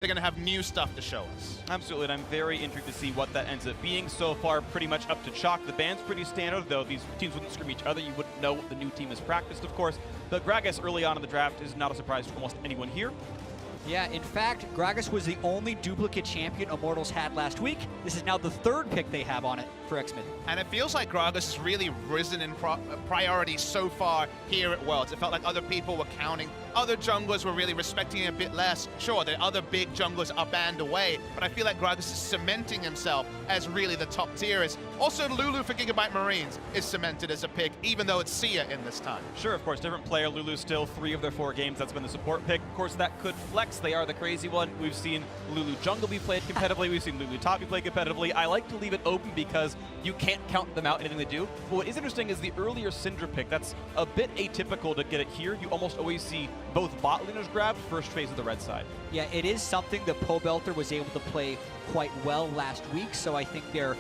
they're going to have new stuff to show us. Absolutely, and I'm very intrigued to see what that ends up being. So far, pretty much up to chalk. The band's pretty standard, though these teams wouldn't scream each other. You wouldn't know what the new team has practiced, of course. But Gragas early on in the draft is not a surprise to almost anyone here. Yeah, in fact, Gragas was the only duplicate champion Immortals had last week. This is now the third pick they have on it for X-Mid. And it feels like Gragas has really risen in priority so far here at Worlds. It felt like other people were counting. Other junglers were really respecting it a bit less. Sure, the other big junglers are banned away, but I feel like Gragas is cementing himself as really the top tier. Also, Lulu for GIGABYTE Marines is cemented as a pick, even though it's Sia in this time. Sure, of course, different player. Lulu still 3 of their 4 games. That's been the support pick. Of course, that could flex. They are the crazy one. We've seen Lulu jungle be played competitively. We've seen Lulu top be played competitively. I like to leave it open because you can't count them out in anything they do. But what is interesting is the earlier Syndra pick. That's a bit atypical to get it here. You almost always see both bot laners grabbed first phase of the red side. Yeah, it is something that Pobelter was able to play quite well last week, so I think they're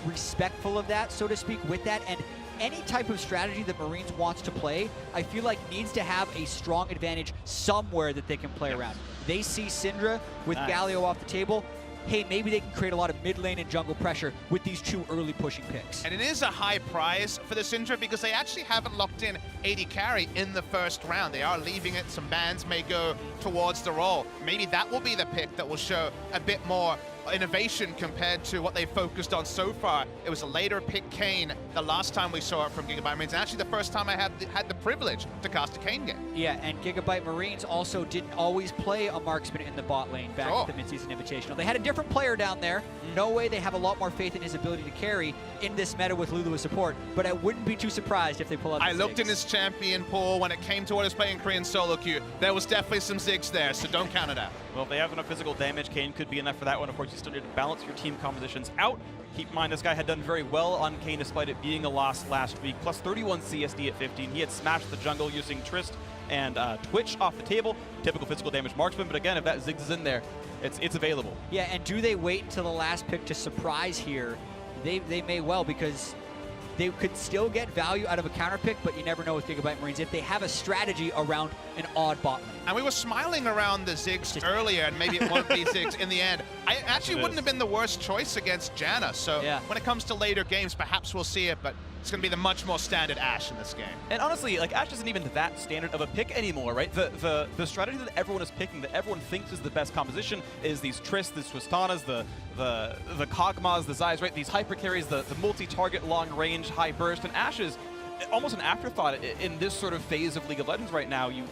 respectful of that, so to speak, with that. And any type of strategy that Marines wants to play, I feel like needs to have a strong advantage somewhere that they can play around. They see Syndra with Galio off the table. Hey, maybe they can create a lot of mid lane and jungle pressure with these 2 early pushing picks. And it is a high prize for the Syndra because they actually haven't locked in AD carry in the first round. They are leaving it. Some bans may go towards the role. Maybe that will be the pick that will show a bit more innovation compared to what they focused on so far. It was a later pick Kayn the last time we saw it from GIGABYTE Marines, and actually the first time I had the privilege to cast a Kayn game. Yeah, and GIGABYTE Marines also didn't always play a marksman in the bot lane back at the Mid-Season Invitational. They had a different player down there. No way they have a lot more faith in his ability to carry in this meta with Lulu as support, but I wouldn't be too surprised if they pull out the I looked in his champion pool when it came to what I was playing Korean solo queue. There was definitely some zigs there, so don't count it out. Well, if they have enough physical damage, Kayn could be enough for that one. Of course, you still need to balance your team compositions out. Keep in mind, this guy had done very well on Kayn despite it being a loss last week. Plus 31 CSD at 15. He had smashed the jungle using Trist and Twitch off the table. Typical physical damage marksman, but again, if that Ziggs is in there, it's available. Yeah, and do they wait until the last pick to surprise here? They may well, because they could still get value out of a counter pick, but you never know with GIGABYTE Marines if they have a strategy around an odd bot lane. And we were smiling around the Ziggs earlier, and maybe it won't be Ziggs in the end. I actually wouldn't have been the worst choice against Janna, so when it comes to later games, perhaps we'll see it, but it's going to be the much more standard Ashe in this game. And honestly, like, Ashe isn't even that standard of a pick anymore, right? The strategy that everyone is picking, that everyone thinks is the best composition, is these Trists, the Twistanas, the Kog'Maws, the Zais, right? These hyper carries, the multi-target, long-range, high burst, and Ashe is almost an afterthought in this sort of phase of League of Legends right now. You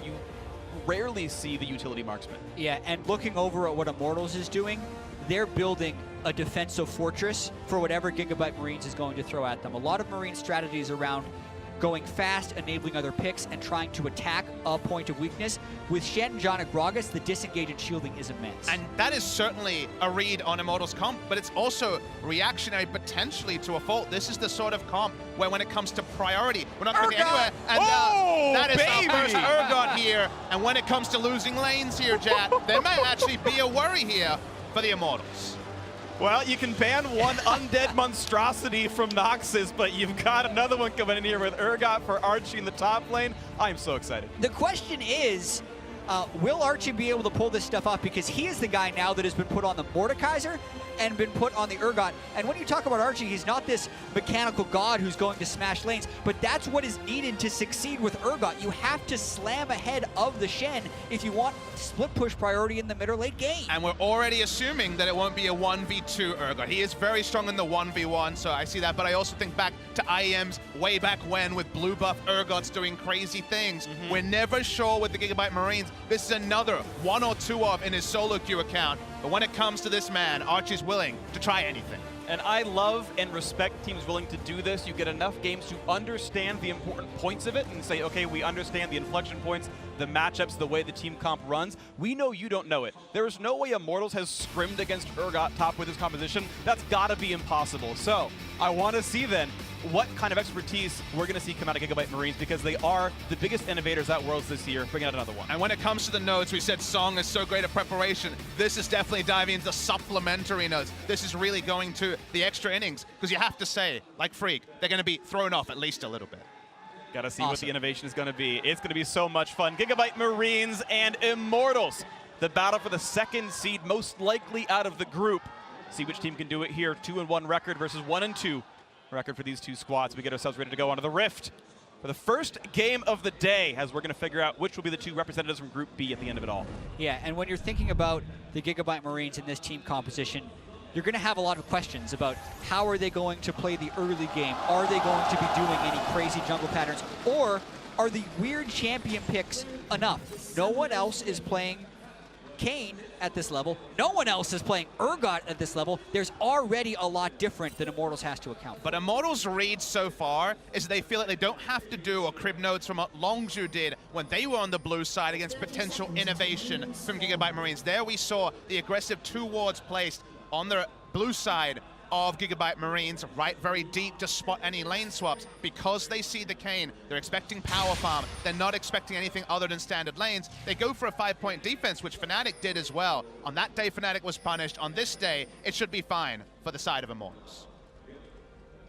rarely see the utility marksman. Yeah, and looking over at what Immortals is doing, they're building a defensive fortress for whatever GIGABYTE Marines is going to throw at them. A lot of Marine strategies around going fast, enabling other picks, and trying to attack a point of weakness. With Shen and John and Gragas, the disengage and shielding is immense. And that is certainly a read on Immortals comp, but it's also reactionary potentially to a fault. This is the sort of comp where when it comes to priority, we're not going anywhere. And that is our first Urgot here. And when it comes to losing lanes here, Jat, there may actually be a worry here for the Immortals. Well, you can ban one undead monstrosity from Noxus, but you've got another one coming in here with Urgot for Archie in the top lane. I'm so excited. The question is, will Archie be able to pull this stuff off? Because he is the guy now that has been put on the Mordekaiser and been put on the Urgot. And when you talk about Archie, he's not this mechanical god who's going to smash lanes, but that's what is needed to succeed with Urgot. You have to slam ahead of the Shen if you want split push priority in the mid or late game. And we're already assuming that it won't be a 1v2 Urgot. He is very strong in the 1v1, so I see that, but I also think back to IEM's way back when with blue buff Urgots doing crazy things. We're never sure with the GIGABYTE Marines. This is another 1 or 2 of in his solo queue account. But when it comes to this man, Archie's willing to try anything. And I love and respect teams willing to do this. You get enough games to understand the important points of it and say, okay, we understand the inflection points, the matchups, the way the team comp runs. We know you don't know it. There is no way Immortals has scrimmed against Urgot top with his composition. That's gotta be impossible. So I want to see then what kind of expertise we're going to see come out of GIGABYTE Marines, because they are the biggest innovators at Worlds this year. Bring out another one. And when it comes to the notes, we said Song is so great at preparation. This is definitely diving into supplementary notes. This is really going to the extra innings, because you have to say, like Freak, they're going to be thrown off at least a little bit. Gotta see what the innovation is going to be. It's going to be so much fun. GIGABYTE Marines and Immortals the battle for the second seed, most likely out of the group. See which team can do it here. 2-1 record versus 1-2 record for these two squads. We get ourselves ready to go onto the Rift for the first game of the day, as we're going to figure out which will be the two representatives from Group B at the end of it all. Yeah, and when you're thinking about the GIGABYTE Marines in this team composition, you're going to have a lot of questions about how are they going to play the early game? Are they going to be doing any crazy jungle patterns? Or are the weird champion picks enough? No one else is playing Kayn at this level. No one else is playing Urgot at this level. There's already a lot different than Immortals has to account for. But Immortals' read so far is they feel like they don't have to do what Crib Nodes from what Longzhu did when they were on the blue side against potential innovation from GIGABYTE Marines. There we saw the aggressive 2 wards placed on the blue side of GIGABYTE Marines, right very deep to spot any lane swaps. Because they see the Kayn, they're expecting power farm, they're not expecting anything other than standard lanes. They go for a 5-point defense, which Fnatic did as well. On that day, Fnatic was punished. On this day, it should be fine for the side of Immortals.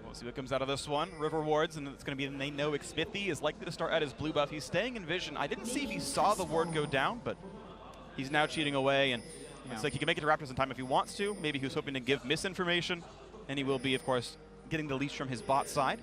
We'll see what comes out of this one. River wards, and it's going to be, they know Xmithie is likely to start at his blue buff. He's staying in vision. I didn't see if he saw the ward go down, but he's now cheating away, and it's like he can make it to Raptors in time if he wants to. Maybe he was hoping to give misinformation, and he will be, of course, getting the leash from his bot side.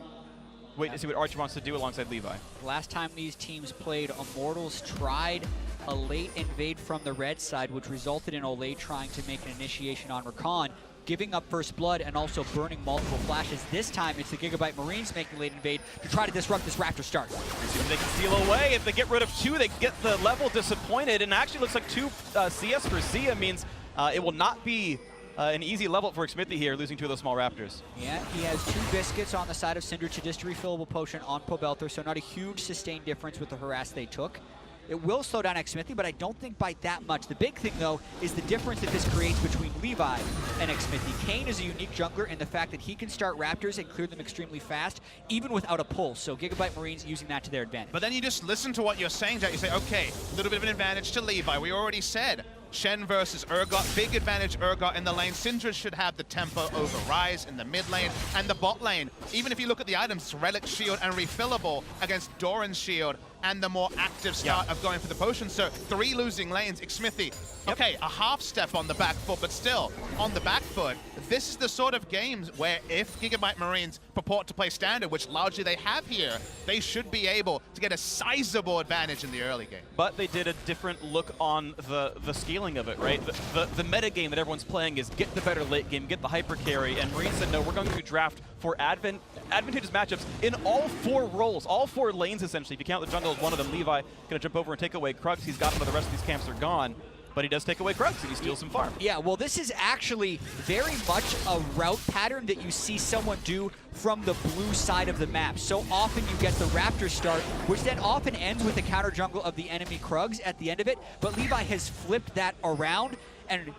Wait to see what Archie wants to do alongside Levi. Last time these teams played, Immortals tried a late invade from the red side, which resulted in Olay trying to make an initiation on Rakan, giving up first blood and also burning multiple flashes. This time, it's the GIGABYTE Marines making late invade to try to disrupt this Raptor start. See if they can steal away. If they get rid of 2, they get the level disappointed, and actually looks like 2 CS for Sia means it will not be an easy level for Xmithie here, losing 2 of those small Raptors. Yeah, he has 2 biscuits on the side of Syndra, just a refillable potion on Pobelter, so not a huge sustained difference with the harass they took. It will slow down Xmithie, but I don't think by that much. The big thing, though, is the difference that this creates between Levi and Xmithie. Kayn is a unique jungler in the fact that he can start Raptors and clear them extremely fast, even without a pulse. So GIGABYTE Marines using that to their advantage. But then you just listen to what you're saying, Jack. You say, okay, a little bit of an advantage to Levi. We already said Shen versus Urgot, big advantage Urgot in the lane. Syndra should have the tempo over Ryze in the mid lane and the bot lane. Even if you look at the items, Relic Shield and Refillable against Doran's Shield and the more active start of going for the potion. So 3 losing lanes. Xmithie, okay, a half step on the back foot, but still on the back foot. This is the sort of games where if GIGABYTE Marines purport to play standard, which largely they have here, they should be able to get a sizable advantage in the early game. But they did a different look on the scaling of it, right? The meta game that everyone's playing is get the better late game, get the hyper carry, and Marines said, no, we're going to draft for advantageous matchups in all 4 roles, all 4 lanes essentially. If you count the jungle as one of them, Levi gonna jump over and take away Krugs. He's got him, but the rest of these camps are gone. But he does take away Krugs and he steals some farm. Yeah, well, this is actually very much a route pattern that you see someone do from the blue side of the map. So often you get the Raptor start, which then often ends with the counter jungle of the enemy Krugs at the end of it. But Levi has flipped that around and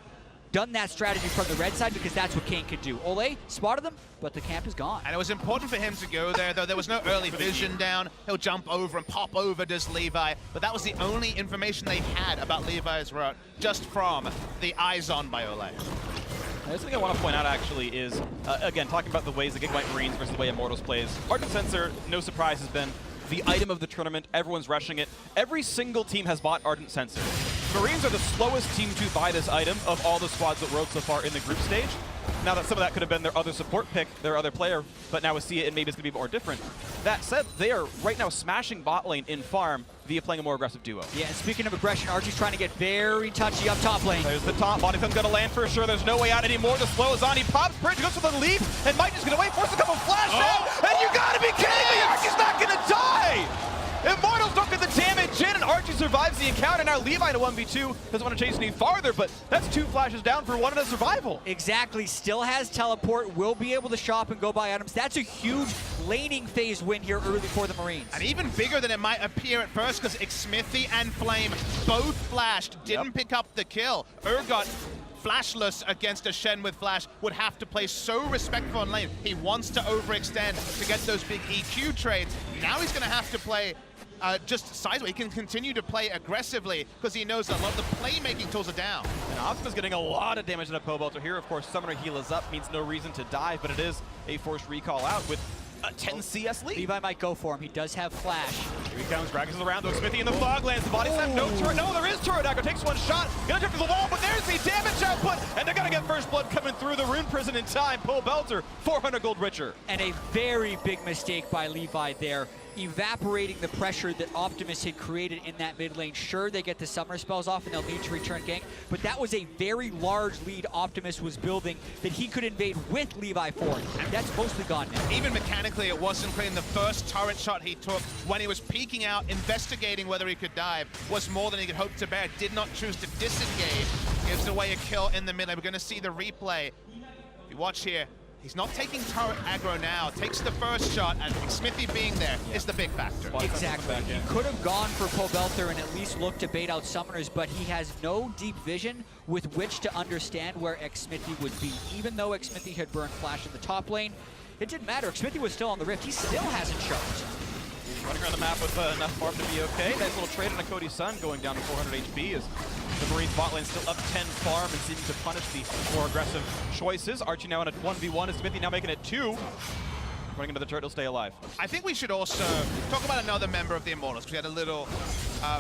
done that strategy from the red side because that's what Kayn can do. Olay spotted them, but the camp is gone. And it was important for him to go there, though there was no early vision down. He'll jump over and pop over, does Levi. But that was the only information they had about Levi's route, just from the eyes on by Olay. The thing I want to point out actually is, again, talking about the ways the GIGABYTE Marines versus the way Immortals plays. Ardent Sensor, no surprise, has been the item of the tournament. Everyone's rushing it. Every single team has bought Ardent Sensor. Marines are the slowest team to buy this item of all the squads that rode so far in the group stage. Now that some of that could have been their other support pick, their other player, but now with Sia, it maybe it's going to be more different. That said, they are right now smashing bot lane in farm via playing a more aggressive duo. Yeah, and speaking of aggression, Archie's trying to get very touchy up top lane. There's the top. Bodyfilm's going to land for sure. There's no way out anymore. The slow is on. He pops bridge, goes for the leap, and Mike is going to wait, force a couple flash out, and you got to be kidding me! Archie's not going to die! Immortals don't get the damage in, and Archie survives the encounter. Now Levi to 1v2. Doesn't want to chase any farther, but that's 2 flashes down for 1 in a survival. Exactly. Still has teleport. Will be able to shop and go buy items. That's a huge laning phase win here early for the Marines. And even bigger than it might appear at first, because Xmithie and Flame both flashed, didn't pick up the kill. Urgot, flashless against a Shen with flash, would have to play so respectful in lane. He wants to overextend to get those big EQ trades. Now he's going to have to play just sideways. He can continue to play aggressively because he knows that a lot of the playmaking tools are down. And Asuka's getting a lot of damage in a Pobelter here. Of course, Summoner heal is up, means no reason to dive, but it is a forced recall out with a 10 CS lead. Levi might go for him. He does have flash. Here he comes, drags us around though. Smithy in the fog, lands the body slam. No turret, no, there is turret. Dagger takes one shot, gonna jump to the wall, but there's the damage output, and they're gonna get first blood coming through the rune prison in time. Pole Belter, 400 gold richer. And a very big mistake by Levi there, evaporating the pressure that Optimus had created in that mid lane. Sure, they get the summoner spells off and they'll need to return gank, but that was a very large lead Optimus was building that he could invade with Levi for. That's mostly gone now. Even mechanically, it wasn't clean. The first turret shot he took when he was peeking out, investigating whether he could dive, was more than he could hope to bear. Did not choose to disengage. Gives away a kill in the mid lane. We're going to see the replay. If you watch here, he's not taking turret aggro now. Takes the first shot, and Smithy being there is the big factor. Exactly. He could have gone for Pole Belter and at least looked to bait out summoners, but he has no deep vision with which to understand where Xmithy would be. Even though Xmithy had burned flash in the top lane, it didn't matter. Xmithy was still on the rift. He still hasn't choked. Running around the map with enough farm to be okay. Nice little trade on a Cody Sun going down to 400 HP as the Marines bot lane still up 10 farm and seeming to punish the more aggressive choices. Archie now in a 1v1, and Smithy now making it 2. Running into the turret, he'll stay alive. I think we should also talk about another member of the Immortals, because we had a little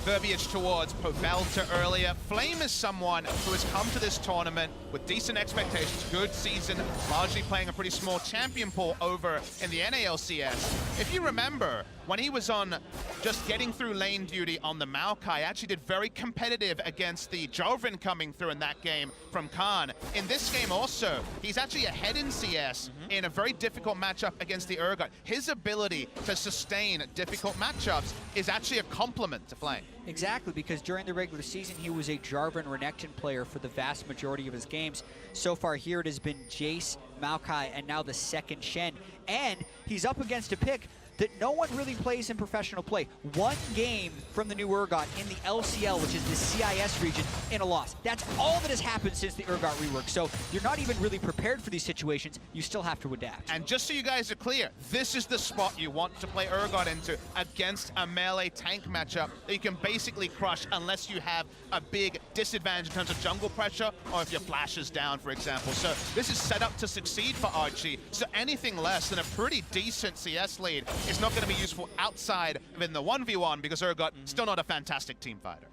verbiage towards Belter earlier. Flame is someone who has come to this tournament with decent expectations, good season, largely playing a pretty small champion pool over in the NALCS. If you remember, when he was on just getting through lane duty on the Maokai, actually did very competitive against the Jovrin coming through in that game from Khan. In this game also, he's actually ahead in CS in a very difficult matchup against the Urgot. His ability to sustain difficult matchups is actually a compliment to Flame. Exactly, because during the regular season, he was a Jarvan Renekton player for the vast majority of his games. So far here, it has been Jace, Maokai, and now the second Shen. And he's up against a pick that no one really plays in professional play. One game from the new Urgot in the LCL, which is the CIS region, in a loss. That's all that has happened since the Urgot rework. So you're not even really prepared for these situations. You still have to adapt. And just so you guys are clear, this is the spot you want to play Urgot into against a melee tank matchup that you can basically crush unless you have a big disadvantage in terms of jungle pressure or if your flash is down, for example. So this is set up to succeed for Archie. So anything less than a pretty decent CS lead is not going to be useful outside of in the 1v1 because Urgot still not a fantastic team fighter.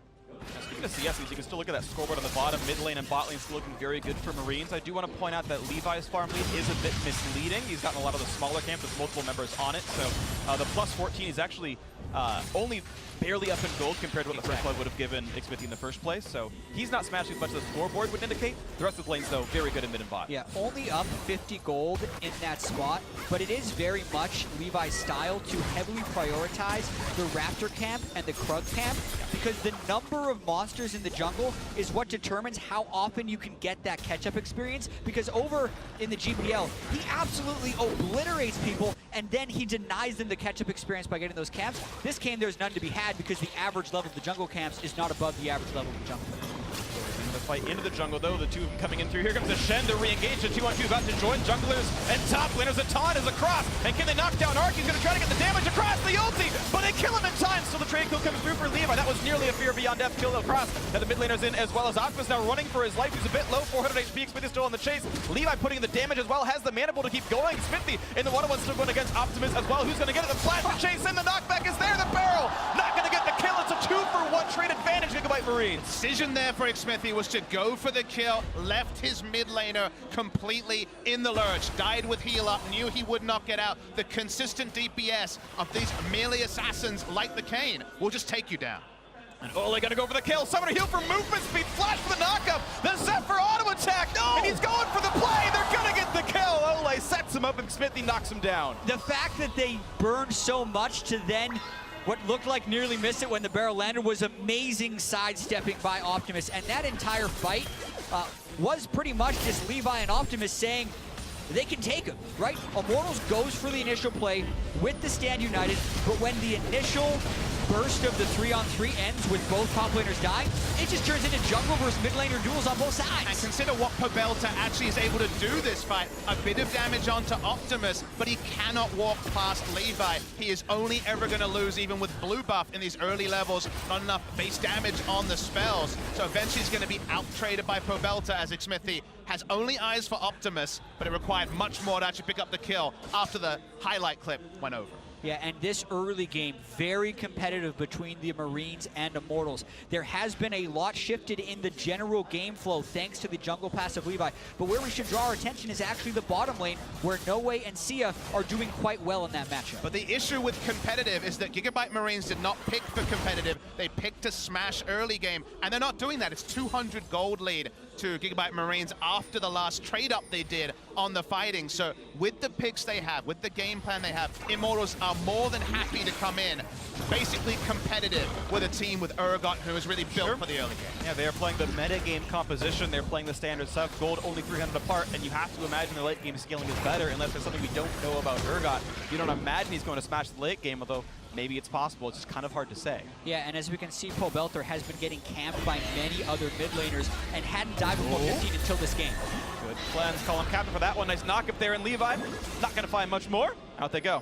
Speaking of CS leads, you can still look at that scoreboard on the bottom. Mid lane and bot lane still looking very good for Marines. I do want to point out that Levi's farm lead is a bit misleading. He's gotten a lot of the smaller camps with multiple members on it. So the plus 14 is actually only barely up in gold compared to what the first blood would have given Xmithy in the first place. So he's not smashing as much as the scoreboard would indicate. The rest of the lanes, though, very good in mid and bot. Yeah, only up 50 gold in that spot, but it is very much Levi's style to heavily prioritize the Raptor camp and the Krug camp, because the number of monsters in the jungle is what determines how often you can get that catch-up experience, because over in the GPL, he absolutely obliterates people, and then he denies them the catch-up experience by getting those camps. This game, there's none to be had, because the average level of the jungle camps is not above the average level of the jungle. The fight into the jungle, though, the two of them coming in through. Here comes the Shen to re-engage. The 2-on-2 about to join junglers and top laners. A taunt is across, and can they knock down Ark? He's going to try to get the damage across the ulti, but they kill him in time. So the trade kill comes through for Levi. That was nearly a fear beyond death kill across. And the mid laner's in as well as Optimus now running for his life. He's a bit low, 400 HP. Xmithy still on the chase. Levi putting in the damage as well, has the mana pool to keep going. Xmithy in the 1-on-1 still going against Optimus as well. Who's going to get it? The flash to chase in. The knockback is there. The barrel not going to get the kill. It's a 2-for-1 trade advantage, GIGABYTE Marines. Decision there for Xmithy was to go for the kill, left his mid laner completely in the lurch, died with heal up, knew he would not get out. The consistent DPS of these melee assassins like the Kane will just take you down. And Ole gonna go for the kill. Summoner heal for movement speed. Flash for the knockup. The Zephyr auto attack. No! And he's going for the play. They're gonna get the kill. Ole sets him up and Smithy knocks him down. The fact that they burned so much to then what looked like nearly miss it when the barrel landed was amazing sidestepping by Optimus. And that entire fight was pretty much just Levi and Optimus saying they can take him, right? Immortals goes for the initial play with the stand united, but when the initial burst of the 3-on-3 ends with both top laners dying, it just turns into jungle versus mid laner duels on both sides. And consider what Pobelta actually is able to do this fight. A bit of damage onto Optimus, but he cannot walk past Levi. He is only ever going to lose, even with blue buff in these early levels. Not enough base damage on the spells. So eventually he's going to be out-traded by Pobelta, as Xmithie has only eyes for Optimus, but it required much more to actually pick up the kill after the highlight clip went over. Yeah, and this early game, very competitive between the Marines and Immortals. There has been a lot shifted in the general game flow thanks to the jungle pass of Levi. But where we should draw our attention is actually the bottom lane, where Noe and Sia are doing quite well in that matchup. But the issue with competitive is that GIGABYTE Marines did not pick for competitive. They picked to smash early game, and they're not doing that. It's 200 gold lead to GIGABYTE Marines after the last trade-up they did on the fighting. So with the picks they have, with the game plan they have, Immortals are more than happy to come in basically competitive with a team with Urgot, who is really built for the early game. Yeah, they are playing the meta game composition. They're playing the standard stuff, gold only 300 apart, and you have to imagine their late game scaling is better unless there's something we don't know about Urgot. You don't imagine he's going to smash the late game, although maybe it's possible. It's just kind of hard to say. Yeah, and as we can see, Pobelta has been getting camped by many other mid laners and hadn't died before 15 until this game. Good cleanse, call him captain for that one. Nice knock up there, and Levi not going to find much more. Out they go.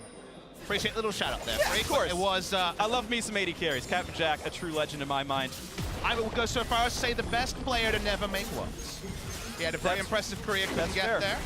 Appreciate a little shout out there. Yeah, of course. It was, I love me some 80 carries. Captain Jack, a true legend in my mind. I would go so far as to say the best player to never make worlds. He had a very impressive career, couldn't get there.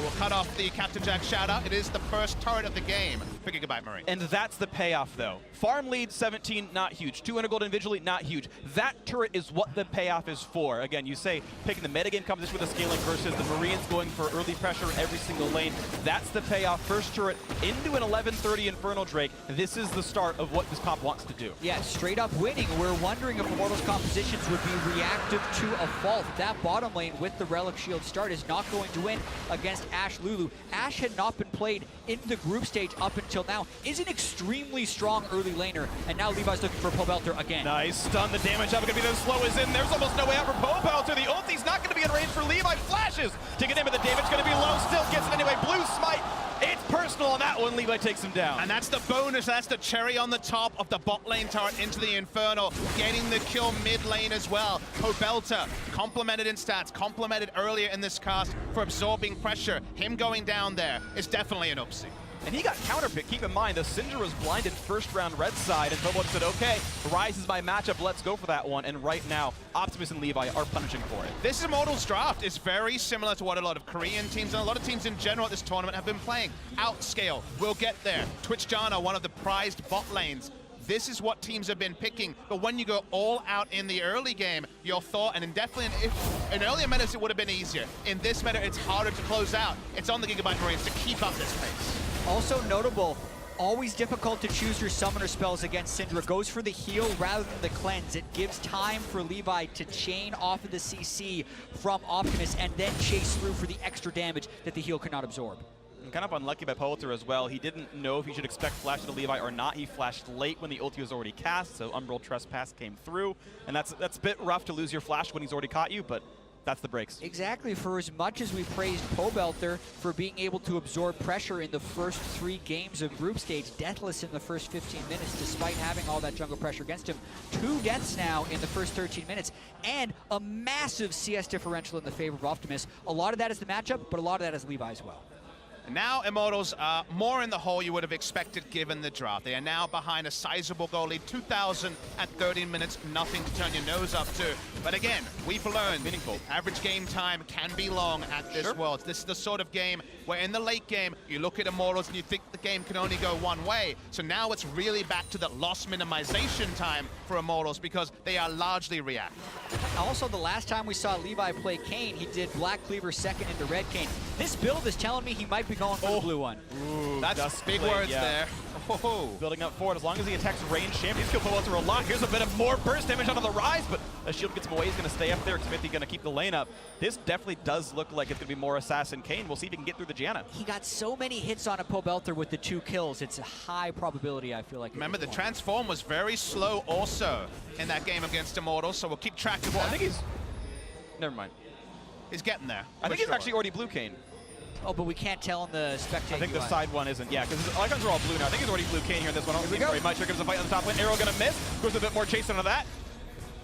We'll cut off the Captain Jack shout out. It is the first turret of the game for GIGABYTE Marine. And that's the payoff, though. Farm lead 17, not huge. 200 gold individually, not huge. That turret is what the payoff is for. Again, you say picking the metagame composition with the scaling versus the Marines going for early pressure in every single lane. That's the payoff. First turret into an 1130 Infernal Drake. This is the start of what this comp wants to do. Yeah, straight up winning. We're wondering if Immortals compositions would be reactive to a fault. That bottom lane with the Relic Shield start is not going to win against Ashe Lulu. Ashe had not been played in the group stage up until now. Is an extremely strong early laner, and now Levi's looking for Pobelta again. Nice stun. The damage up going to be as slow as in. There's almost no way out for Pobelta. The ulti's not going to be in range for Levi. Flashes to get in, but the damage going to be low. Still gets it anyway. Blue smite. It's personal on that one. Levi takes him down. And that's the bonus. That's the cherry on the top of the bot lane turret into the Infernal. Getting the kill mid lane as well. Pobelta complimented in stats, complimented earlier in this cast for absorbing pressure. Him going down there is definitely an upsie. And he got counterpicked. Keep in mind, the Syndra was blinded first round red side, and Pobelta said, okay, Ryze is my matchup, let's go for that one. And right now, Optimus and Levi are punishing for it. This Immortals draft is very similar to what a lot of Korean teams and a lot of teams in general at this tournament have been playing. Outscale, we'll get there. Twitch Jana, one of the prized bot lanes. This is what teams have been picking, but when you go all out in the early game, your thought, and definitely in earlier metas it would have been easier. In this meta, it's harder to close out. It's on the GIGABYTE Marines to keep up this pace. Also notable, always difficult to choose your summoner spells against Syndra. Goes for the heal rather than the cleanse. It gives time for Levi to chain off of the CC from Optimus and then chase through for the extra damage that the heal could not absorb. And kind of unlucky by Pobelta as well. He didn't know if he should expect flash to Levi or not. He flashed late when the ulti was already cast, so Umbral Trespass came through. And that's a bit rough to lose your flash when he's already caught you, but that's the breaks. Exactly. For as much as we praised Pobelta for being able to absorb pressure in the first 3 games of group stage, deathless in the first 15 minutes despite having all that jungle pressure against him. 2 deaths now in the first 13 minutes and a massive CS differential in the favor of Optimus. A lot of that is the matchup, but a lot of that is Levi as well. And now Immortals are more in the hole you would have expected given the draft. They are now behind a sizable goal lead, 2,000 at 13 minutes, nothing to turn your nose up to. But again, we've learned meaningful. Average game time can be long at this Worlds. This is the sort of game where in the late game, you look at Immortals and you think the game can only go one way. So now it's really back to the loss minimization time for Immortals because they are largely reactive. Also, the last time we saw Levi play Kayn, he did Black Cleaver second into Red Kayn. This build is telling me he might be going for the blue one. Ooh, that's big words there. Oh. Building up forward, as long as he attacks range champions, kill Pobelta a lot. Here's a bit of more burst damage onto the Ryze, but a shield gets him away. He's going to stay up there. Xmithie going to keep the lane up. This definitely does look like it's going to be more Assassin Kayn. We'll see if he can get through the Janna. He got so many hits on a Pobelta with the 2 kills. It's a high probability, I feel like. Remember, the transform was very slow also in that game against Immortals, so we'll keep track of that. I think he's... Never mind. He's getting there. I think he's actually already blue Kayn. Oh, but we can't tell in the spectator. I think the side one isn't, yeah, because the icons are all blue now. I think he's already blue Kane here in this one. I don't see very much. Here comes the fight on the top lane. Arrow gonna miss. Goes a bit more chase onto that.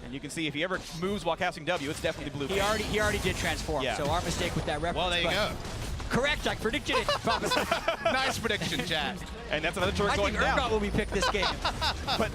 And you can see if he ever moves while casting W, it's definitely blue. He already did transform, so our mistake with that reference. Well, there you go. Correct, I predicted it. Nice prediction, Chad. And that's another turret going down. I think Urgot will be picked this game. But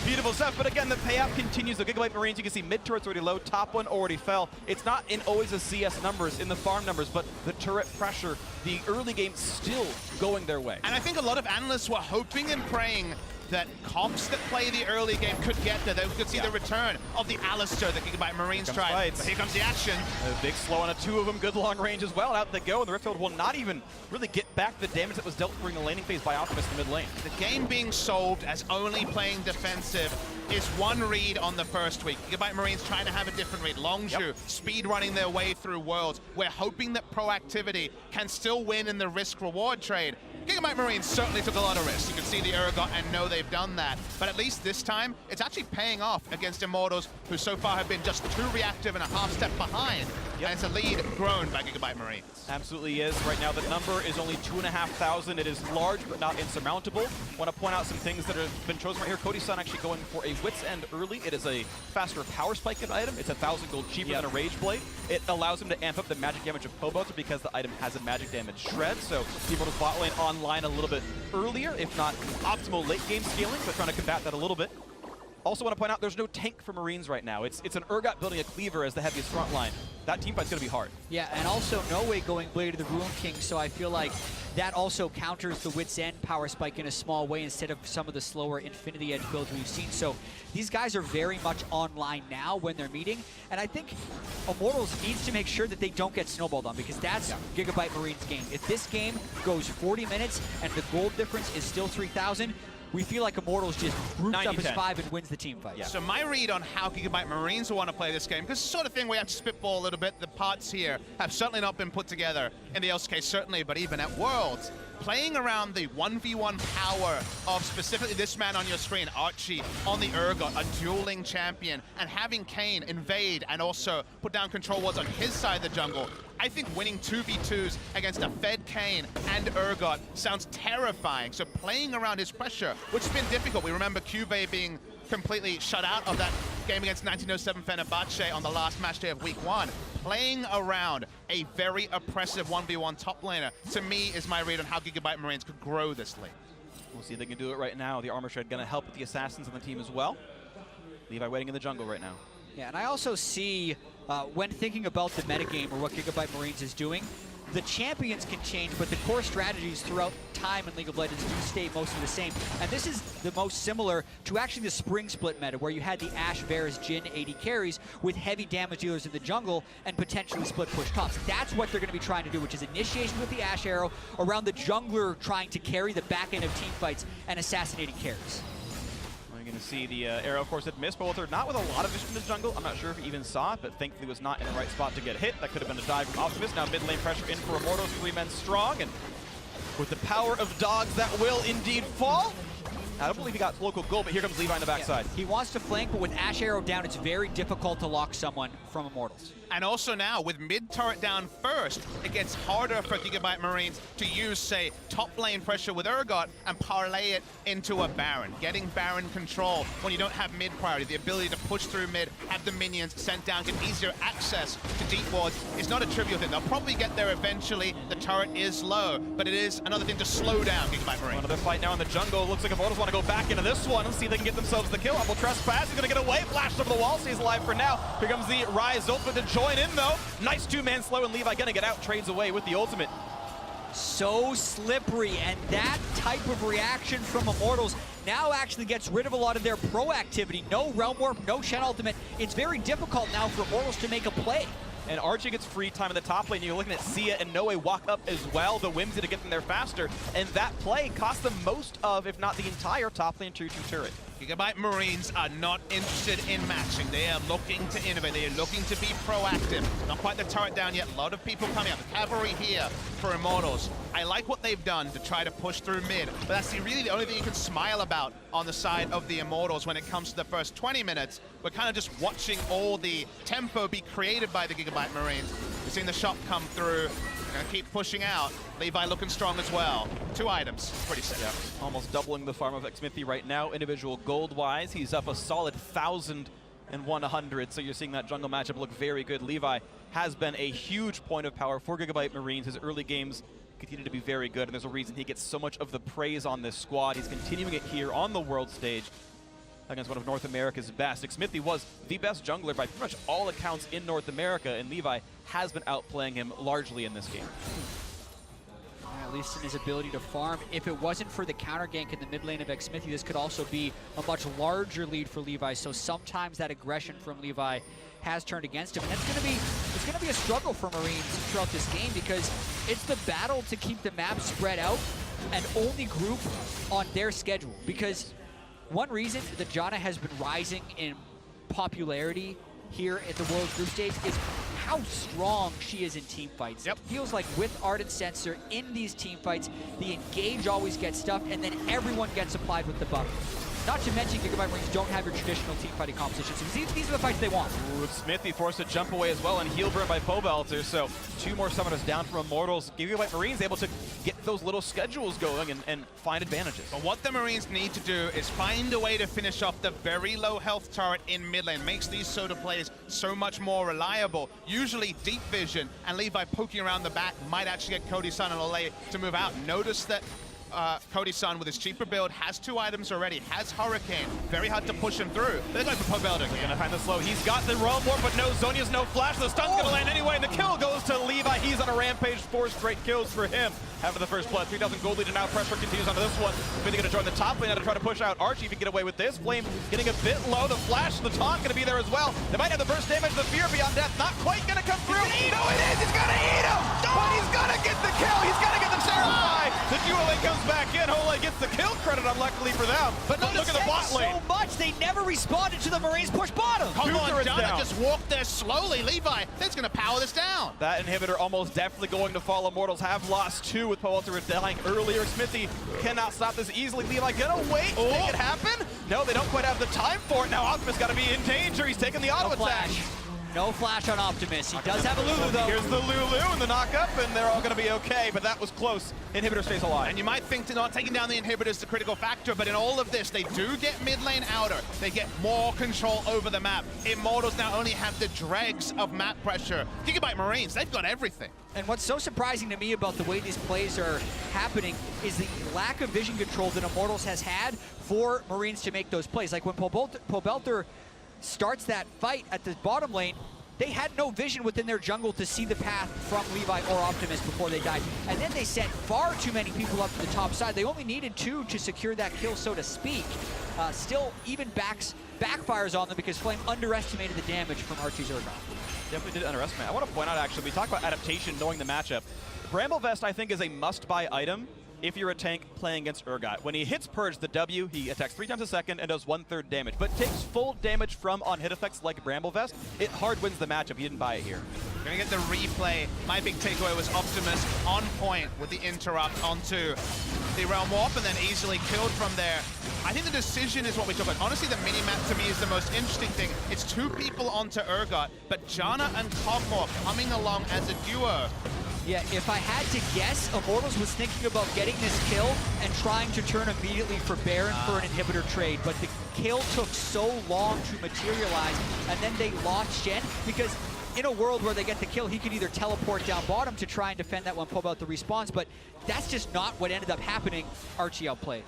beautiful stuff. But again, the payout continues. The GIGABYTE Marines, you can see mid turret's already low, top one already fell. It's not in always the CS numbers, in the farm numbers, but the turret pressure, the early game still going their way. And I think a lot of analysts were hoping and praying that comps that play the early game could get there. They could see the return of the Alistair that GIGABYTE Marines tried. But here comes the action. A big slow on a two of them, good long range as well. Out they go, and the Rifthold will not even really get back the damage that was dealt during the laning phase by Optimus in the mid lane. The game being solved as only playing defensive is one read on the first week. GIGABYTE Marines trying to have a different read. Longzhu speed running their way through worlds. We're hoping that proactivity can still win in the risk-reward trade. GIGABYTE Marines certainly took a lot of risks. You can see the Urgot and know they've done that. But at least this time, it's actually paying off against Immortals, who so far have been just too reactive and a half step behind. And it's a lead grown by GIGABYTE Marines. Absolutely is. Right now, the number is only 2,500. It is large, but not insurmountable. Want to point out some things that have been chosen right here. Cody's son actually going for a Wit's End early. It is a faster power spike item. It's 1,000 gold cheaper than a Rage Blade. It allows him to amp up the magic damage of Pobelter because the item has a magic damage shred. So people to bot lane online a little bit earlier, if not optimal late game scaling, but trying to combat that a little bit. Also want to point out there's no tank for Marines right now. It's an Urgot building a cleaver as the heaviest front line. That teamfight's going to be hard. Yeah, and also no way going Blade of the Ruin King, so I feel like that also counters the Wit's End power spike in a small way instead of some of the slower Infinity Edge builds we've seen. So these guys are very much online now when they're meeting, and I think Immortals needs to make sure that they don't get snowballed on, because that's GIGABYTE Marines' game. If this game goes 40 minutes and the gold difference is still 3,000, we feel like Immortals just groups up as 5 and wins the team fight. Yeah. So my read on how GIGABYTE Marines will want to play this game, because it's the sort of thing we have to spitball a little bit. The parts here have certainly not been put together. In the LCK, certainly, but even at Worlds, playing around the 1v1 power of specifically this man on your screen, Archie, on the Urgot, a dueling champion, and having Kane invade and also put down control wards on his side of the jungle. I think winning 2v2s against a fed Kane and Urgot sounds terrifying. So playing around his pressure, which has been difficult. We remember Cuvée being completely shut out of that game against 1907 Fenerbahce on the last match day of week 1. Playing around a very oppressive 1v1 top laner, to me, is my read on how GIGABYTE Marines could grow this league. We'll see if they can do it right now. The Armor Shred going to help with the assassins on the team as well. Levi waiting in the jungle right now. Yeah, and I also see, when thinking about the metagame or what GIGABYTE Marines is doing, the champions can change, but the core strategies throughout time in League of Legends do stay mostly the same. And this is the most similar to actually the Spring Split meta, where you had the Ashe, Varus, Jhin, AD carries with heavy damage dealers in the jungle and potentially split push tops. That's what they're going to be trying to do, which is initiation with the Ashe arrow around the jungler trying to carry the back end of team fights and assassinating carries. You're going to see the arrow, of course, it missed Bolter. Not with a lot of vision in the jungle. I'm not sure if he even saw it, but thankfully was not in the right spot to get hit. That could have been a dive from Optimus. Now mid lane pressure in for Immortals, 3 men strong, and with the power of dogs, that will indeed fall. I don't believe he got local goal, but here comes Levi on the backside. He wants to flank, but with Ashe arrow down, it's very difficult to lock someone from Immortals. And also now, with mid-turret down first, it gets harder for GIGABYTE Marines to use, say, top lane pressure with Urgot and parlay it into a Baron. Getting Baron control when you don't have mid priority, the ability to push through mid, have the minions sent down, get easier access to deep wards is not a trivial thing. They'll probably get there eventually. The turret is low, but it is another thing to slow down GIGABYTE Marines. Another fight now in the jungle. Looks like Immortals want to go back into this one and see if they can get themselves the kill. Humble Trespass, he's going to get away, flashed over the wall, stays alive for now. Here comes the Rise open to join in though. Nice 2-man slow, and Levi going to get out, trades away with the ultimate. So slippery, and that type of reaction from Immortals now actually gets rid of a lot of their proactivity. No Realm Warp, no Shen ultimate. It's very difficult now for Immortals to make a play. And Archie gets free time in the top lane. You're looking at Sia and Noe walk up as well. The whimsy to get them there faster. And that play cost them most of, if not the entire top lane 2-2 turret. GIGABYTE Marines are not interested in matching. They are looking to innovate. They are looking to be proactive. Not quite the turret down yet. A lot of people coming up. The cavalry here for Immortals. I like what they've done to try to push through mid, but that's really the only thing you can smile about on the side of the Immortals when it comes to the first 20 minutes. we're kind of just watching all the tempo be created by the GIGABYTE Marines. We're seeing the shot come through. Gonna keep pushing out. Levi looking strong as well. 2 items, pretty sick. Yeah, almost doubling the farm of Xmithy right now, individual gold-wise. He's up a solid 1,100, so you're seeing that jungle matchup look very good. Levi has been a huge point of power for GIGABYTE Marines. His early games continue to be very good, and there's a reason he gets so much of the praise on this squad. He's continuing it here on the world stage against one of North America's best. Xmithy was the best jungler by pretty much all accounts in North America, and Levi has been outplaying him largely in this game. At least in his ability to farm. If it wasn't for the counter gank in the mid lane of Xmithy, this could also be a much larger lead for Levi. So sometimes that aggression from Levi has turned against him. And it's gonna be a struggle for Marines throughout this game, because it's the battle to keep the map spread out and only group on their schedule. Because one reason that Janna has been rising in popularity here at the World Group Stage is how strong she is in team fights. Yep. It feels like with Ardent Sensor in these team fights, the engage always gets stuffed, and then everyone gets supplied with the buff. Not to mention, GIGABYTE Marines don't have your traditional team fighting compositions. So these are the fights they want. Ooh, Xmithy forced to jump away as well, and heal burn by Pobelter. So 2 more summoners down from Immortals. GIGABYTE Marines able to get those little schedules going and find advantages. But what the Marines need to do is find a way to finish off the very low health turret in mid lane. Makes these Soda plays so much more reliable. Usually deep vision and Levi poking around the back might actually get Cody-san and Olay to move out. Notice that Cody-san with his cheaper build has 2 items already, has Hurricane. Very hard to push him through. They're going for Pobelter again. Gonna find the slow. He's got the Realm Warp, but no Zhonya's no flash. The stun's gonna land anyway, and the kill goes to Levi. He's on a rampage. 4 straight kills for him. After the first blood, 3,000 gold lead, and now pressure continues onto this one. Really gonna join the top lane now to try to push out Archie. If he can get away with this. Flame getting a bit low. The flash, the taunt gonna be there as well. They might have the burst damage. The fear beyond death not quite gonna come through. No, it is. He's gonna eat him. But he's gonna get the kill. He's gonna get the Terrify. The dual lane comes back in. Ole gets the kill credit, unluckily for them. But look at the bot lane. So much, they never responded to the Marines push bottom. Come on, Luther is Janna down. just walked there slowly. Levi, that's going to power this down. That inhibitor almost definitely going to fall. Immortals have lost 2 with Pobelter dying earlier. Xmithy cannot stop this easily. Levi gonna wait, make it happen? No, they don't quite have the time for it. Now Optimus gotta be in danger. He's taking the auto attack. No flash on Optimus. He does have a Lulu, though. Here's the Lulu and the knock-up, and they're all going to be okay, but that was close. Inhibitor stays alive. And you might think to not taking down the inhibitor is the critical factor, but in all of this, they do get mid lane outer. They get more control over the map. Immortals now only have the dregs of map pressure. GIGABYTE Marines, they've got everything. And what's so surprising to me about the way these plays are happening is the lack of vision control that Immortals has had for Marines to make those plays. Like when Pobelter starts that fight at the bottom lane, they had no vision within their jungle to see the path from Levi or Optimus before they died. And then they sent far too many people up to the top side. They only needed 2 to secure that kill, so to speak. Still, even backfires on them because Flame underestimated the damage from Archie's Urgot. Definitely did underestimate. I want to point out, actually, we talked about adaptation, knowing the matchup. Bramble Vest, I think, is a must-buy item if you're a tank playing against Urgot. When he hits Purge, the W, he attacks 3 times a second and does 1/3 damage, but takes full damage from on-hit effects like Bramble Vest. It hard wins the matchup. He didn't buy it here. Gonna get the replay. My big takeaway was Optimus on point with the interrupt onto the Realm Warp and then easily killed from there. I think the decision is what we talk about. Honestly, the mini-map to me is the most interesting thing. It's 2 people onto Urgot, but Janna and Cogmore coming along as a duo. Yeah, if I had to guess, Immortals was thinking about getting this kill and trying to turn immediately for Baron for an inhibitor trade, but the kill took so long to materialize, and then they lost Shen, because in a world where they get the kill, he could either teleport down bottom to try and defend that when Pobelter respawns, but that's just not what ended up happening. Archie outplayed.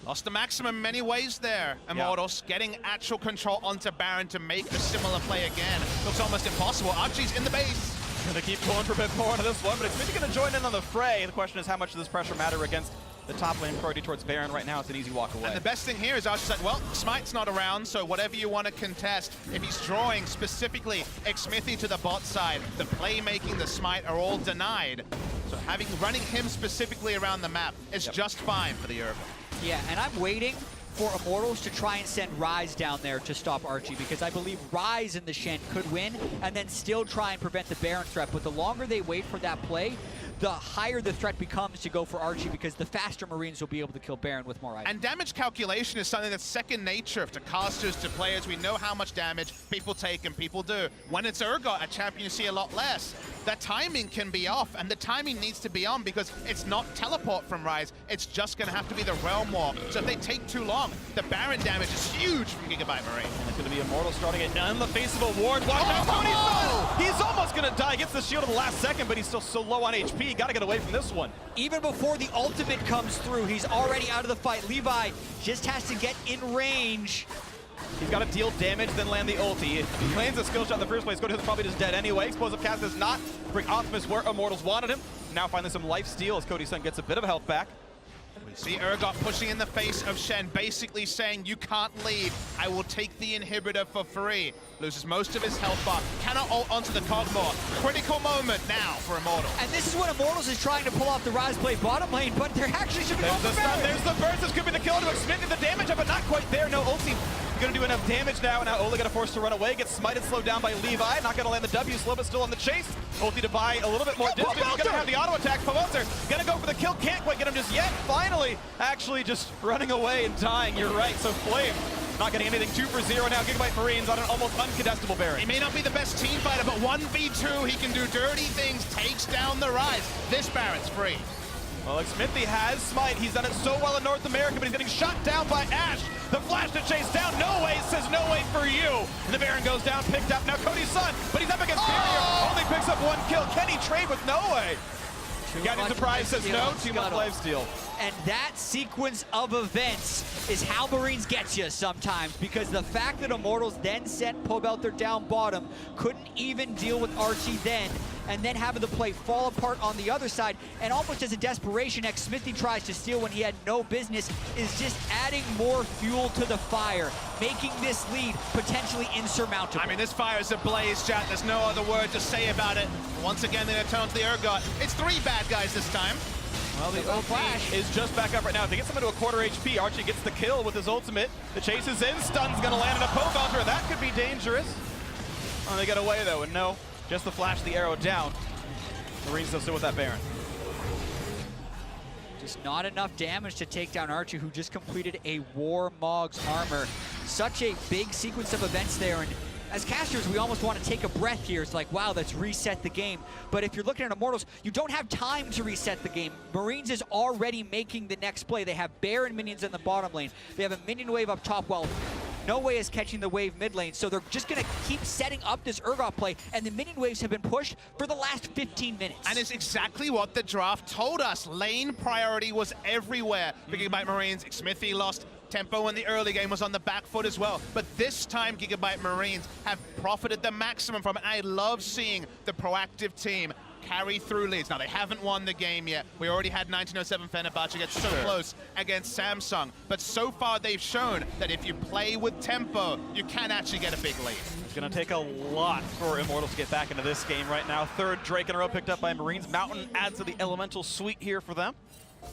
Lost the maximum in many ways there, Immortals. Getting actual control onto Baron to make a similar play again. Looks almost impossible. Archie's in the base. Gonna keep going for a bit more into this one, but it's really gonna join in on the fray. The question is, how much does this pressure matter against the top lane priority towards Baron? Right now, it's an easy walk away. And the best thing here is Archie's like, well, Smite's not around, so whatever you want to contest, if he's drawing specifically Xmithy to the bot side, the playmaking, the Smite are all denied. So running him specifically around the map is just fine for the Urgot. Yeah, and I'm waiting for Immortals to try and send Ryze down there to stop Archie, because I believe Ryze and the Shen could win and then still try and prevent the Baron threat. But the longer they wait for that play, the higher the threat becomes to go for Archie, because the faster Marines will be able to kill Baron with more items. And damage calculation is something that's second nature to casters, to players. We know how much damage people take and people do. When it's Urgot, a champion you see a lot less, the timing can be off, and the timing needs to be on because it's not teleport from Ryze, it's just going to have to be the Realm War. So if they take too long, the Baron damage is huge from GIGABYTE Marine. And it's going to be Immortals starting it in the face of a ward. Watch out, Tony Sun! He's almost going to die. Gets the shield at the last second, but he's still so low on HP. Got to get away from this one. Even before the ultimate comes through, he's already out of the fight. Levi just has to get in range. He's got to deal damage, then land the ulti. If he lands a skill shot in the first place, Cody Sun's probably just dead anyway. Explosive cast does not bring Optimus where Immortals wanted him. Now finally some life steal as Cody Sun gets a bit of health back. We see Urgot pushing in the face of Shen, basically saying, you can't leave, I will take the inhibitor for free. Loses most of his health bar, cannot ult onto the Cogmore. Critical moment now for Immortals. And this is when Immortals is trying to pull off the Ryze play bottom lane, but they're actually shipping There's off the the stun, Baron. there's the burst. This could be the kill to Xmithie. The damage up, but not quite there. No ulti. Going to do enough damage now, and now Ole got forced to run away. Gets smited, slowed down by Levi. Not going to land the W. Slow, but still on the chase. Ulti to buy a little bit more distance. He's going to have the auto attack. Pavotzer going to go for the kill. Can't quite get him just yet. Finally, actually just running away and dying. You're right. So Flame not getting anything. 2 for 0 now. GIGABYTE Marines on an almost uncontestable Baron. He may not be the best team fighter, but 1v2, he can do dirty things. Takes down the Ryze. This Baron's free. Well, Xmithie has smite. He's done it so well in North America, but he's getting shot down by Ashe. The flash to chase down. No way says no way for you. And the Baron goes down, picked up. Now Cody Sun, but he's up against Barrier. Only picks up 1 kill. Can he trade with no way? Captain Surprise says no. Too much lifesteal. And that sequence of events is how Marines gets you sometimes, because the fact that Immortals then sent Pobelter down bottom, couldn't even deal with Archie then having the play fall apart on the other side, and almost as a desperation, Xmithie tries to steal when he had no business, is just adding more fuel to the fire, making this lead potentially insurmountable. I mean, this fire is ablaze, chat. There's no other word to say about it. Once again, they're going to turn to the Urgot. It's 3 bad guys this time. Well, the flash is just back up right now. If they get someone to a quarter HP, Archie gets the kill with his ultimate. The chase is in. Stun's going to land on a Pobelter. That could be dangerous. Oh, they get away, though, and no. Just the flash, the arrow down. Marines still with that Baron. Just not enough damage to take down Archie, who just completed a War Mog's armor. Such a big sequence of events there, and as casters, we almost want to take a breath here. It's like, wow, let's reset the game. But if you're looking at Immortals, you don't have time to reset the game. Marines is already making the next play. They have Baron minions in the bottom lane. They have a minion wave up top while no way is catching the wave mid lane. So they're just going to keep setting up this Urgot play, and the minion waves have been pushed for the last 15 minutes. And it's exactly what the draft told us. Lane priority was everywhere for GIGABYTE Marines. Xmithie lost tempo in the early game, was on the back foot as well. But this time, GIGABYTE Marines have profited the maximum from it. I love seeing the proactive team carry through leads. Now, they haven't won the game yet. We already had 1907 Fenerbahce get so close against Samsung. But so far, they've shown that if you play with tempo, you can actually get a big lead. It's going to take a lot for Immortals to get back into this game right now. 3rd Drake in a row picked up by Marines. Mountain adds to the elemental suite here for them,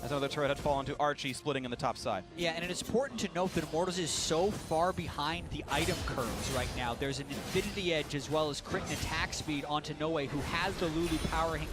as another turret had fallen to Archie, splitting in the top side. Yeah, and it's important to note that Immortals is so far behind the item curves right now. There's an Infinity Edge as well as crit and attack speed onto Noe, who has the Lulu powering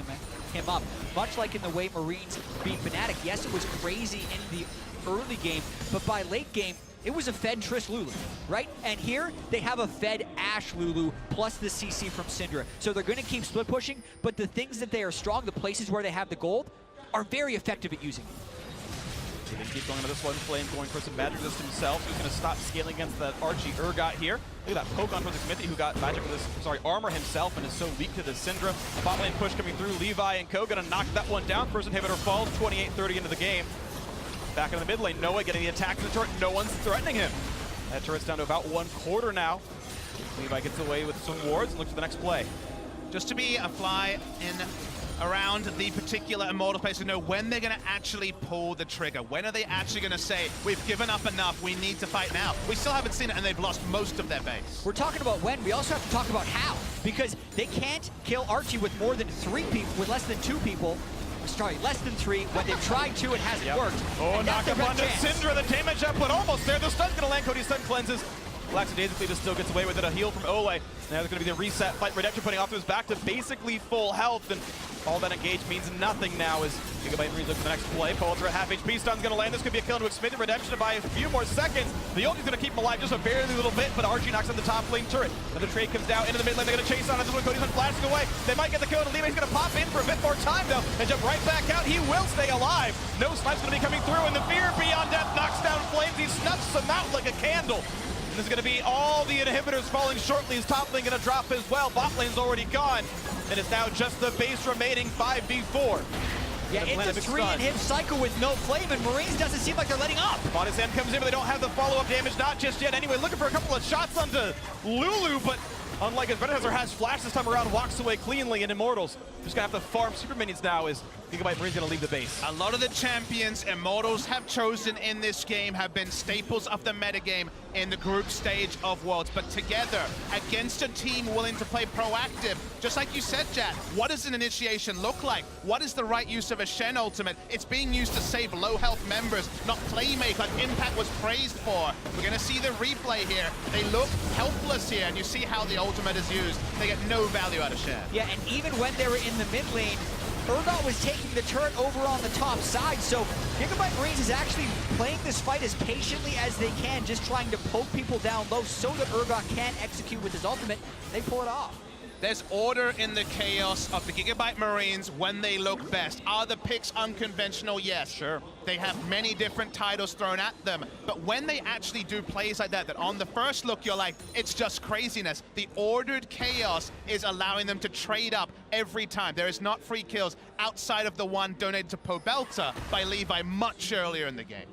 him up. Much like in the way Marines beat Fnatic. Yes, it was crazy in the early game, but by late game, it was a fed Triss Lulu, right? And here, they have a fed Ashe Lulu plus the CC from Syndra. So they're going to keep split pushing, but the things that they are strong, the places where they have the gold, are very effective at using it. So they keep going into this one. Flame going for some magic resist himself. Who's going to stop scaling against that Archie Urgot here. Look at that poke on towards Xmithie, who got magic with armor himself and is so weak to the Syndra. Bot lane push coming through. Levi and Co going to knock that one down. First inhibitor falls 28-30 into the game. Back in the mid lane, Noah getting the attack to the turret. No one's threatening him. That turret's down to about 1/4 now. Levi gets away with some wards and looks for the next play. Just to be a fly in around the particular Immortal place to know when they're going to actually pull the trigger. When are they actually going to say, we've given up enough, we need to fight now? We still haven't seen it, and they've lost most of their base. We're talking about when. We also have to talk about how, because they can't kill Archie with more than 3 people, with less than 2 people. Sorry, less than 3. When they've tried to, it hasn't worked. Oh, and knock up onto Syndra. The damage up, but almost there. The stun's going to land. Cody Sun cleanses. Lackadaisically just still gets away with it. A heal from Ole. Now there's going to be the reset fight. Redemption putting off to his back to basically full health, and all that engage means nothing now as GIGABYTE Marines look for the next play. Poulter at half HP. Stun's going to land. This could be a kill into Extended Redemption by a few more seconds. The ulti's going to keep him alive just a barely little bit, but RG knocks on the top lane turret. Another trade comes down into the mid lane. They're going to chase on it. This one, Cody's been flashing away. They might get the kill, and Levi's going to pop in for a bit more time, though, and jump right back out. He will stay alive. No Snipe's going to be coming through, and the Fear Beyond Death knocks down Flames. He snuffs them out like a candle. And there's going to be all the inhibitors falling shortly. His top lane going to drop as well. Bot lane's already gone, and it's now just the base remaining 5v4. Yeah, it's a 3-inhib cycle with no flame, and Marines doesn't seem like they're letting up. Bottom Sam comes in, but they don't have the follow-up damage, not just yet. Anyway, looking for a couple of shots onto Lulu, but unlike his predecessor has flash this time around, walks away cleanly, and Immortals just gonna have to farm super minions now as GIGABYTE Marines gonna leave the base. A lot of the champions Immortals have chosen in this game have been staples of the metagame in the group stage of Worlds, but together against a team willing to play proactive, just like you said, Jat, what does an initiation look like? What is the right use of a Shen ultimate? It's being used to save low health members, not playmake like Impact was praised for. We're gonna see the replay here. They look helpless here, and you see how the ultimate is used. They get no value out of Shen. Yeah, and even when they were in the mid lane, Urgot was taking the turret over on the top side, so GIGABYTE Marines is actually playing this fight as patiently as they can, just trying to poke people down low so that Urgot can execute with his ultimate. They pull it off. There's order in the chaos of the GIGABYTE Marines when they look best. Are the picks unconventional? Yes. Sure. They have many different titles thrown at them, but when they actually do plays like that on the first look you're like, it's just craziness. The ordered chaos is allowing them to trade up every time. There is not free kills outside of the one donated to Pobelta by Levi much earlier in the game.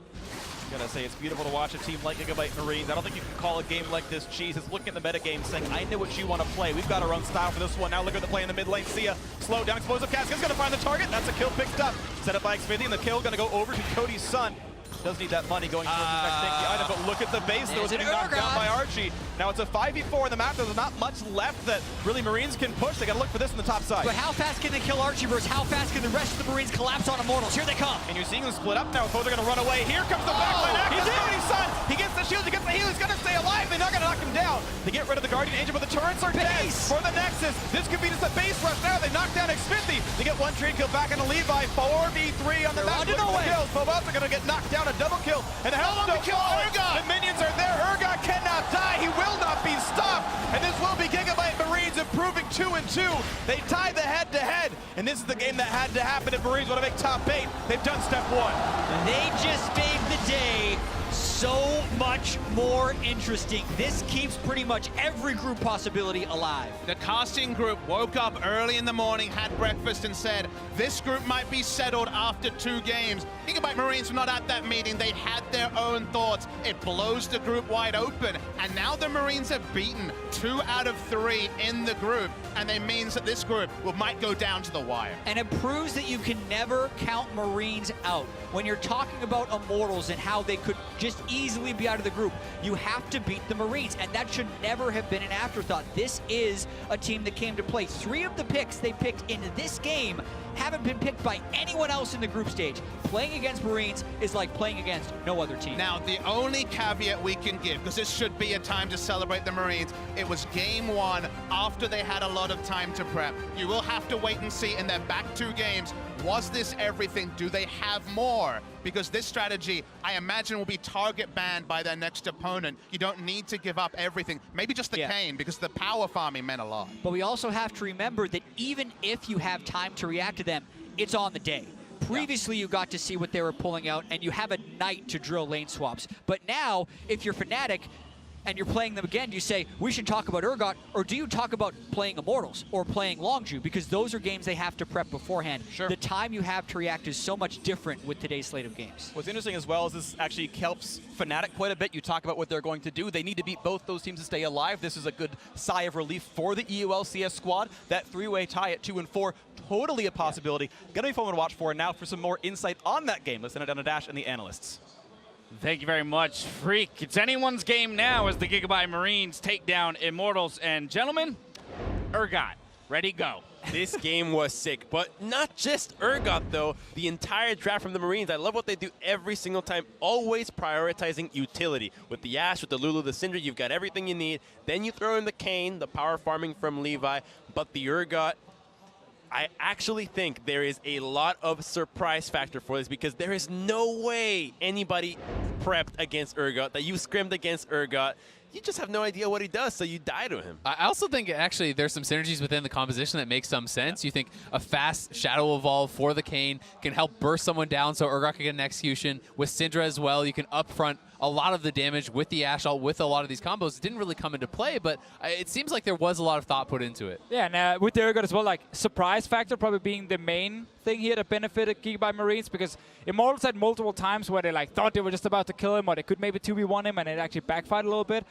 I gotta say, it's beautiful to watch a team like GIGABYTE Marines. I don't think you can call a game like this cheese. It's looking at the metagame saying, I know what you want to play. We've got our own style for this one. Now look at the play in the mid lane. Sia, slow down, explosive cast. He's gonna find the target. That's a kill picked up. Set up by Xfinity, and the kill gonna go over to Cody's son. Does need that money going towards his next tanky item, but look at the base that was getting knocked down by Archie. Now it's a 5v4 in the map. There's not much left that really Marines can push. They gotta look for this on the top side. But how fast can they kill Archie versus how fast can the rest of the Marines collapse on Immortals? Here they come. And you're seeing them split up now. Both are gonna run away. Here comes the backline access. Cody's son. He gets the shield, he gets the heal. He's gonna stay alive. They're not gonna knock him down. They get rid of the Guardian Angel, but the turrets are dead for the Nexus. This could be just a base rush now. They knock down Xfinity. They get one trade kill back into Levi. 4v3 on the map. Kills. Pobelta gonna get knocked down. A double kill. And the hell kill Urgot. The minions are there. Urgot cannot die. He will not be stopped. And this will be GIGABYTE Marines improving 2-2. They tie the head-to-head. And this is the game that had to happen if Marines want to make top 8. They've done step 1. They just made the day so much more interesting. This keeps pretty much every group possibility alive. The casting group woke up early in the morning, had breakfast, and said, this group might be settled after 2 games. GIGABYTE Marines were not at that meeting. They had their own thoughts. It blows the group wide open. And now the Marines have beaten 2 out of 3 in the group. And it means that this group might go down to the wire. And it proves that you can never count Marines out. When you're talking about Immortals and how they could just easily be out of the group, you have to beat the Marines, and that should never have been an afterthought. This is a team that came to play. 3 of the picks they picked in this game haven't been picked by anyone else in the group stage. Playing against Marines is like playing against no other team. Now, the only caveat we can give, because this should be a time to celebrate the Marines, it was game 1 after they had a lot of time to prep. You will have to wait and see in their back 2 games, was this everything? Do they have more? Because this strategy, I imagine, will be target banned by their next opponent. You don't need to give up everything. Maybe just the Kayn, because the power farming meant a lot. But we also have to remember that even if you have time to react to them, it's on the day. Previously, you got to see what they were pulling out, and you have a night to drill lane swaps. But now, if you're Fnatic, and you're playing them again, do you say, we should talk about Urgot, or do you talk about playing Immortals or playing Longju? Because those are games they have to prep beforehand. Sure. The time you have to react is so much different with today's slate of games. What's interesting as well is this actually helps Fnatic quite a bit. You talk about what they're going to do. They need to beat both those teams to stay alive. This is a good sigh of relief for the EULCS squad. That 3-way tie at 2 and 4, totally a possibility. Gonna be fun to watch for. And now for some more insight on that game, let's send it down to Dash and the analysts. Thank you very much, Freak. It's anyone's game now as the GIGABYTE Marines take down Immortals. And gentlemen, Urgot, ready, go. This game was sick, but not just Urgot though. The entire draft from the Marines, I love what they do every single time, always prioritizing utility. With the Ashe, with the Lulu, the Syndra, you've got everything you need. Then you throw in the Kayn, the power farming from Levi, but the Urgot, I actually think there is a lot of surprise factor for this because there is no way anybody prepped against Urgot, that you scrimmed against Urgot. You just have no idea what he does, so you die to him. I also think actually there's some synergies within the composition that make some sense. You think a fast Shadow Evolve for the Kayn can help burst someone down so Urgot can get an execution. With Syndra as well, you can upfront a lot of the damage with the Ashe ult, with a lot of these combos. It didn't really come into play, but it seems like there was a lot of thought put into it. Yeah, and with the Urgot as well, like surprise factor probably being the main thing here that benefited GIGABYTE Marines, because Immortals had multiple times where they like thought they were just about to kill him or they could maybe 2v1 him and it actually backfired a little bit.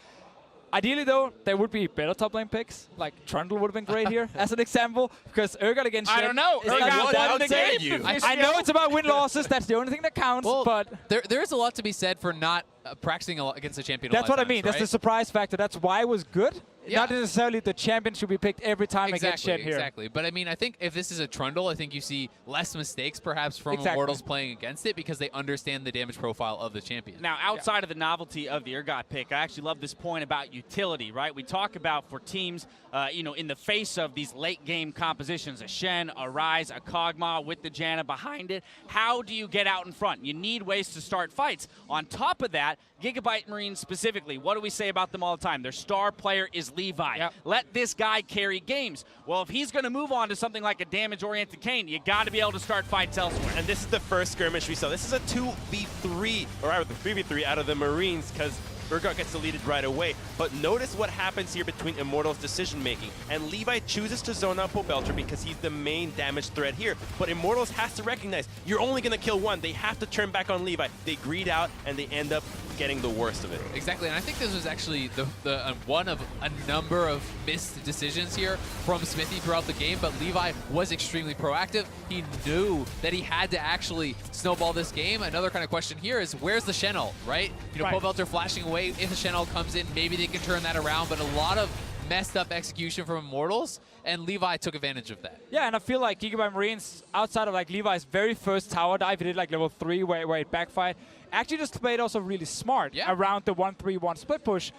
Ideally, though, there would be better top lane picks. Like, Trundle would have been great here, as an example, because Urgot against Shen. I don't know. Is like How one dare game. you? I know it's about win-losses. That's the only thing that counts, Well, but there is a lot to be said for not practicing against a champion. that's what I mean. Right? That's the surprise factor. That's why it was good. Yeah. Not necessarily the champion should be picked every time against Shen here. Exactly. But I mean, I think if this is a Trundle, I think you see less mistakes perhaps from Immortals playing against it because they understand the damage profile of the champion. Now, outside of the novelty of the Urgot pick, I actually love this point about utility, right? We talk about for teams, you know, in the face of these late-game compositions, a Shen, a Ryze, a Kog'Maw with the Janna behind it, how do you get out in front? You need ways to start fights. On top of that, GIGABYTE Marines specifically, what do we say about them all the time? Their star player is Levi. Yep. Let this guy carry games. Well, if he's going to move on to something like a damage-oriented Kayn, you got to be able to start fights elsewhere. And this is the first skirmish we saw. This is a 2v3, or rather 3v3 out of the Marines, because Urgot gets deleted right away. But notice what happens here between Immortals' decision-making. And Levi chooses to zone out Pobelter because he's the main damage threat here. But Immortals has to recognize, you're only going to kill one. They have to turn back on Levi. They greed out, and they end up getting the worst of it. Exactly, and I think this was actually the one of a number of missed decisions here from Smithy throughout the game, but Levi was extremely proactive. He knew that he had to actually snowball this game. Another kind of question here is, where's the Shen ult, right? You know, Pobelter flashing away. If the Shen ult comes in, maybe they can turn that around, but a lot of messed up execution from Immortals, and Levi took advantage of that. Yeah, and I feel like GIGABYTE Marines, outside of like Levi's very first tower dive, he did like level 3 where it backfired, actually just played also really smart around the 1-3-1 split push,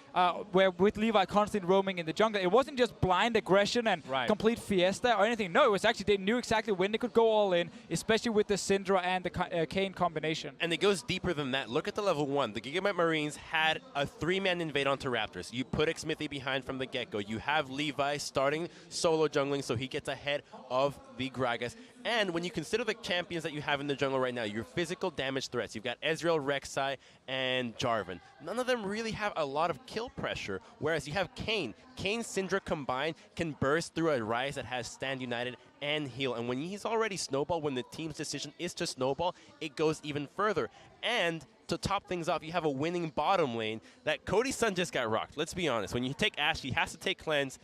where with Levi constantly roaming in the jungle. It wasn't just blind aggression and complete fiesta or anything. No, it was actually they knew exactly when they could go all in, especially with the Syndra and the Kayn combination. And it goes deeper than that. Look at the level 1. The GIGABYTE Marines had a 3-man invade onto Raptors. You put Xmithy behind from the get-go. You have Levi starting solo jungling, so he gets ahead of the Gragas. And when you consider the champions that you have in the jungle right now, your physical damage threats, you've got Ezreal, Rek'Sai, and Jarvan. None of them really have a lot of kill pressure, whereas you have Kayn. Kayn, Syndra combined can burst through a Ryze that has Stand United and heal. And when he's already snowballed, when the team's decision is to snowball, it goes even further. And to top things off, you have a winning bottom lane that Cody's son just got rocked. Let's be honest. When you take Ashe, he has to take Cleanse.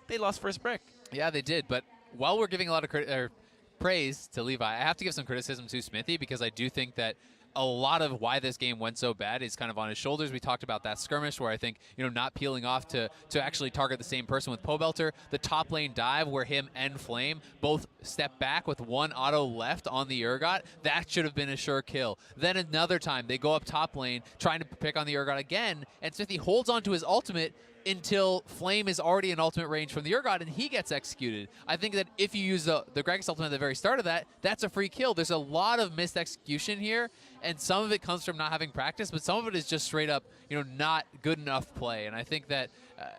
They lost first brick. Yeah, they did. But while we're giving a lot of praise to Levi, I have to give some criticism to Smithy because I do think that a lot of why this game went so bad is kind of on his shoulders. We talked about that skirmish where I think, you know, not peeling off to actually target the same person with Pobelter. The top lane dive where him and Flame both step back with one auto left on the Urgot. That should have been a sure kill. Then another time they go up top lane trying to pick on the Urgot again, and Smithy holds onto his ultimate until Flame is already in ultimate range from the Urgot and he gets executed. I think that if you use the Gragas ultimate at the very start of that, that's a free kill. There's a lot of missed execution here, and some of it comes from not having practice, but some of it is just straight up, you know, not good enough play. And I think that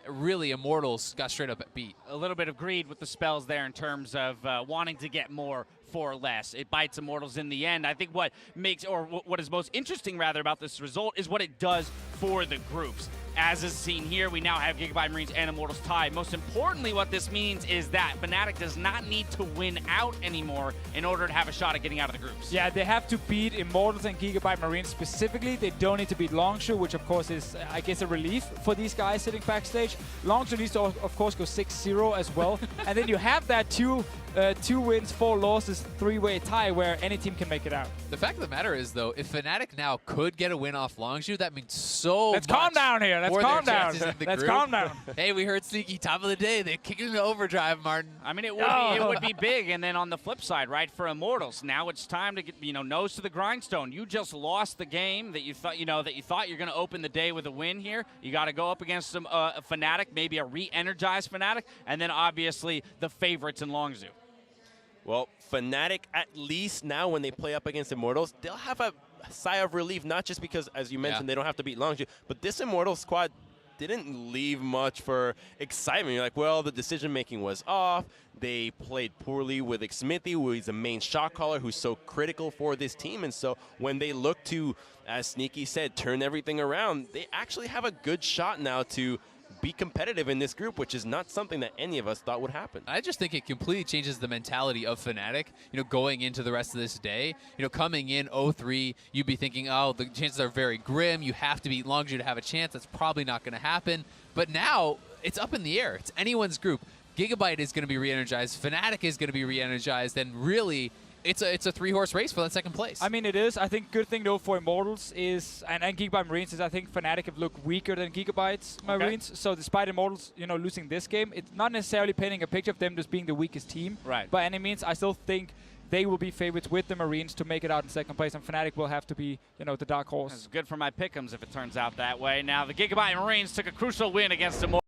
really Immortals got straight up beat. A little bit of greed with the spells there in terms of wanting to get more for less. It bites Immortals in the end. I think what makes, or what is most interesting rather about this result is what it does for the groups. As is seen here, we now have GIGABYTE Marines and Immortals tied. Most importantly, what this means is that Fnatic does not need to win out anymore in order to have a shot at getting out of the groups. Yeah, they have to beat Immortals and GIGABYTE Marines specifically. They don't need to beat Longshu, which of course is, I guess, a relief for these guys sitting backstage. Longshu needs to, of course, go 6-0 as well. And then you have that 2 2 wins, 4 losses, 3-way tie where any team can make it out. The fact of the matter is, though, if Fnatic now could get a win off Longzhu, that means so Let's much calm down here. Let's for calm their down. chances in the Let's group. calm down. Hey, we heard Sneaky top of the day. They're kicking into overdrive, Martin. I mean, it would be big. And then on the flip side, right, for Immortals, now it's time to get, nose to the grindstone. You just lost the game that you thought, you're going to open the day with a win here. You got to go up against some a Fnatic, maybe a re-energized Fnatic, and then obviously the favorites in Longzhu. Well, Fnatic, at least now when they play up against Immortals, they'll have a sigh of relief, not just because, as you mentioned, they don't have to beat Longzhu, but this Immortals squad didn't leave much for excitement. You're like, well, the decision-making was off. They played poorly with Xmithie, who is the main shot caller, who's so critical for this team. And so when they look to, as Sneaky said, turn everything around, they actually have a good shot now to be competitive in this group, which is not something that any of us thought would happen. I just think it completely changes the mentality of Fnatic, going into the rest of this day. Coming in 0-3, you'd be thinking, oh, the chances are very grim. You have to beat Longzhu to have a chance. That's probably not going to happen. But now, it's up in the air. It's anyone's group. GIGABYTE is going to be re-energized. Fnatic is going to be re-energized. And really, it's a 3-horse race for that second place. I mean, it is. I think good thing, though, for Immortals is, and GIGABYTE Marines is, I think Fnatic have looked weaker than GIGABYTE's Marines. So despite Immortals, losing this game, it's not necessarily painting a picture of them just being the weakest team. Right. By any means, I still think they will be favorites with the Marines to make it out in second place, and Fnatic will have to be, the dark horse. It's good for my pick'ems if it turns out that way. Now, the GIGABYTE Marines took a crucial win against Immortals.